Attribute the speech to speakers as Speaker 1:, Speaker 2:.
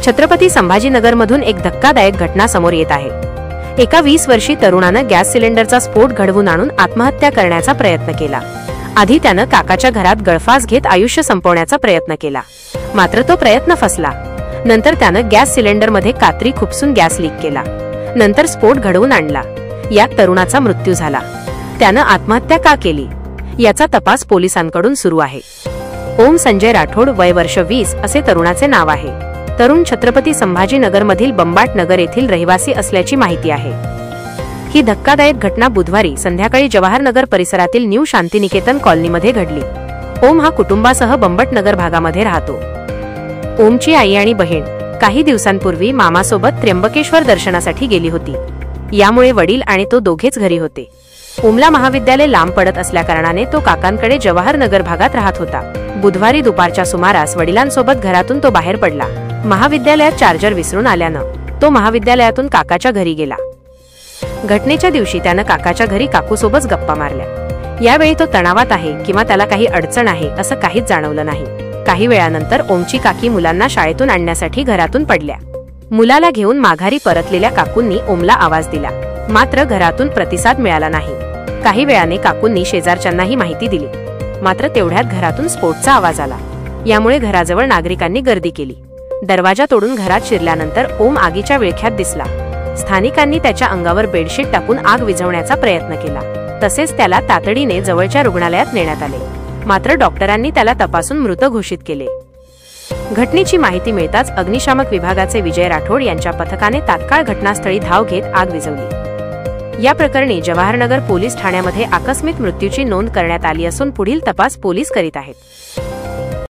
Speaker 1: छत्रपती संभाजीनगरमधून एक धक्कादायक घटना समोर येत आहे। एका 20 वर्षीय तरुणानं गॅस सिलेंडरचा स्फोट घडवून आणून आत्महत्या करण्याचा प्रयत्न केला। आधी त्यानं काकाच्या घरात गळफास घेत आयुष्य संपवण्याचा प्रयत्न केला, मात्र तो प्रयत्न फसला। नंतर त्यानं गॅस सिलेंडरमध्ये कात्री खुपसून गॅस लीक केला, नंतर स्फोट घडवून आणला। यात तरुणाचा मृत्यू झाला। त्यानं आत्महत्या का केली याचा तपास पोलिसांकडून सुरू आहे। ओम संजय राठोड, वय वर्ष 20 असे तरुणाचे नाव आहे। तरुण छत्रपती संभाजीनगरमधील बंबाट नगर येथील रहिवासी असल्याची माहिती आहे। ही धक्कादायक घटना बुधवारी संध्याकाळी जवाहरनगर परिसरातील न्यू शांतिनिकेतन कॉलनीमध्ये घडली। ओम हा कुटुंबासह बंबटनगर भागामध्ये राहतो। ओमची आई आणि बहीण काही दिवसांपूर्वी मामासोबत त्र्यंबकेश्वर दर्शनासाठी गेली होती, यामुळे वडील आणि तो दोघेच घरी होते। ओमला महाविद्यालय लांब पडत असल्याकारणाने तो काकांकडे जवाहरनगर भागात राहत होता। बुधवारी दुपारच्या सुमारास वडिलांसोबत घरातून तो बाहेर पडला। महाविद्यालयात चार्जर विसरून आल्यानं तो महाविद्यालयातून काकाच्या घरी गेला। घटनेच्या दिवशी त्यानं काकाच्या घरी काकूसोबत गप्पा मारल्या। यावेळी तो तणावात आहे किंवा त्याला काही अडचण आहे असं काहीच जाणवलं नाही। काही वेळानंतर ओमची काकी मुलांना शाळेतून आणण्यासाठी घरातून पडल्या। मुलाला घेऊन माघारी परतलेल्या काकूंनी ओमला आवाज दिला, मात्र घरातून प्रतिसाद मिळाला नाही। काही वेळाने काकूंनी शेजारच्यांनाही माहिती दिली, मात्र तेवढ्यात घरातून स्फोटचा आवाज आला। यामुळे घराजवळ नागरिकांनी गर्दी केली। दरवाजा तोडून घरात शिरल्यानंतर ओम आगीच्या विळख्यात दिसला। स्थानिकांनी त्याच्या अंगावर बेडशीट टाकून आग विझवण्याचा प्रयत्न केला, तसेच त्याला तातडीने जवळच्या रुग्णालयात नेण्यात आले, मात्र डॉक्टरांनी त्याला तपासून मृत घोषित केले। घटनेची माहिती मिळताच अग्निशामक विभागाचे विजय राठोड यांच्या पथकाने तात्काळ घटनास्थळी धाव घेत आग विझवली। या प्रकरणी जवाहरनगर पोलीस ठाण्यामध्ये आकस्मिक मृत्यूची नोंद करण्यात आली असून पुढील तपास पोलीस करीत आहेत।